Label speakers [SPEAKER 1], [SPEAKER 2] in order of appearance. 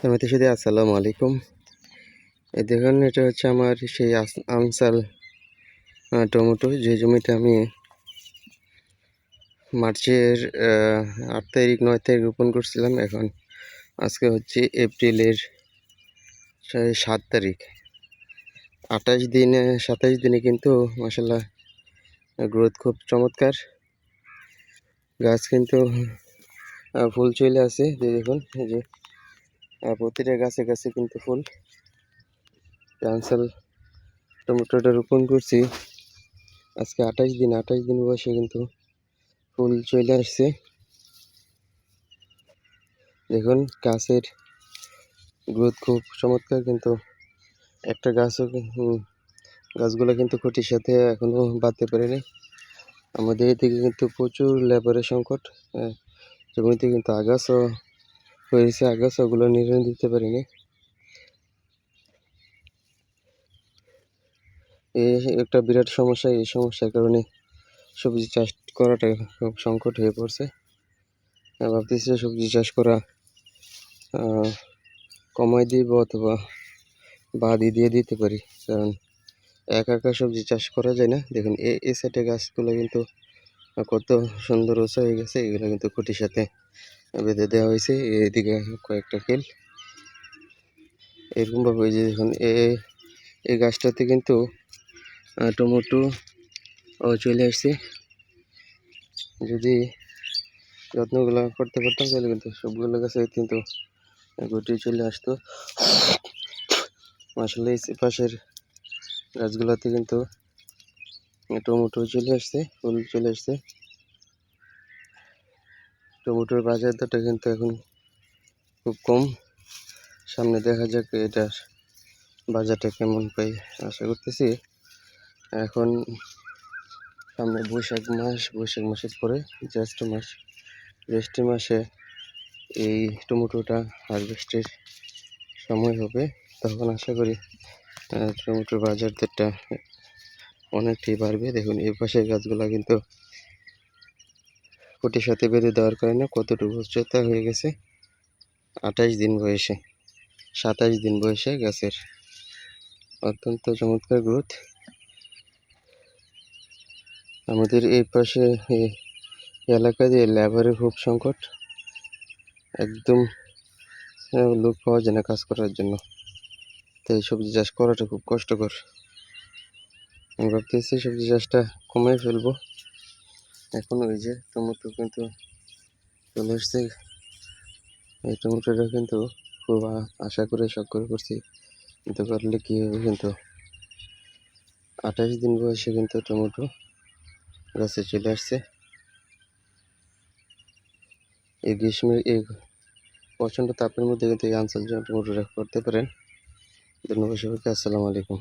[SPEAKER 1] এমনিতে শুধু আসসালামু আলাইকুম। এই দেখুন, এটা হচ্ছে আমার সেই আনসাল টমেটো, যে জমিতে আমি মার্চের ৮ তারিখ ৯ তারিখ রোপণ করছিলাম। এখন আজকে হচ্ছে এপ্রিলের ৭ তারিখ। ২৭ দিনে কিন্তু মাশাআল্লাহ গ্রোথ খুব চমৎকার। গাছ কিন্তু ফুল চলে আসে। দেখুন, এই যে প্রতিটা গাছে গাছে কিন্তু ফুল। আনসাল টমেটোটা রোপণ করছি আজকে ২৮ দিন বয়সে কিন্তু ফুল চলে আসছে। দেখুন, গাছের গ্রোথ খুব চমৎকার, কিন্তু একটা গাছগুলো কিন্তু খুঁটির সাথে এখনো বাঁধতে পারেনি। আমাদের এদিকে কিন্তু প্রচুর লেবারের সংকট। জমিতে কিন্তু আগাছও হয়েছে, ওগুলো নিড়ানি দিতে পারিনি। এই একটা বিরাট সমস্যা। এই সমস্যার কারণে সবজি চাষ করাটা খুব সংকট হয়ে পড়ছে। ভাবতেছি সবজি চাষ করা কমাই দিব অথবা বাদই দিয়ে দিতে পারি, কারণ একা সবজি চাষ করা যায় না। দেখুন, এই সাইডে গাছগুলো কিন্তু কত সুন্দর উঁচা হয়ে গেছে। এগুলো কিন্তু খুঁটির সাথে বেঁধে দেওয়া হয়েছে। এদিকে কয়েকটা খেল এরকমভাবে। ওই যে দেখুন, এই গাছটাতে কিন্তু টমেটো চলে আসছে। যদি যত্নগুলো করতে পারতাম তাহলে কিন্তু সবগুলো গাছে কিন্তু গুটি চলে আসতো। আসলে এই পাশের গাছগুলোতে কিন্তু টমেটো চলে আসছে, ফুল চলে আসছে। টমেটোর বাজার দরটা কিন্তু এখন খুব কম। সামনে দেখা যাক এটার বাজারটা কেমন পাই, আশা করতেছি। এখন সামনে বৈশাখ মাসের পরে জ্যৈষ্ঠ মাসে এই টমেটোটা হারভেস্টের সময় হবে। তখন আশা করি টমেটোর বাজার দরটা অনেকটাই বাড়বে। দেখুন, এই পাশের গাছগুলো কিন্তু খুঁটির সাথে বেঁধে দেওয়ার কারণে কতটুকু উচ্চতা হয়ে গেছে। ২৭ দিন বয়সে ২৭ দিন বয়সে গাছের অত্যন্ত চমৎকার গ্রোথ। আমাদের এই পাশে এলাকা দিয়ে লেবারের খুব সংকট, একদম লোক পাওয়া যায় না কাজ করার জন্য। তাই সবজি চাষ করাটা খুব কষ্টকর। আমি ভাবতেছি সবজি চাষটা কমে ফেলবো। এখন ওই যে টমেটো কিন্তু চলে আসছে। এই টমেটোটা কিন্তু খুব আশা করে শখ করে করছি, কিন্তু করলে কি হবে। কিন্তু ২৮ দিন বয়সে কিন্তু টমেটো গাছে চলে আসছে। এই গ্রীষ্মের এই প্রচণ্ড তাপের মধ্যে কিন্তু এই আনসাল টমেটোটা করতে পারেন। ধন্যবাদ সবাইকে। আসসালামু আলাইকুম।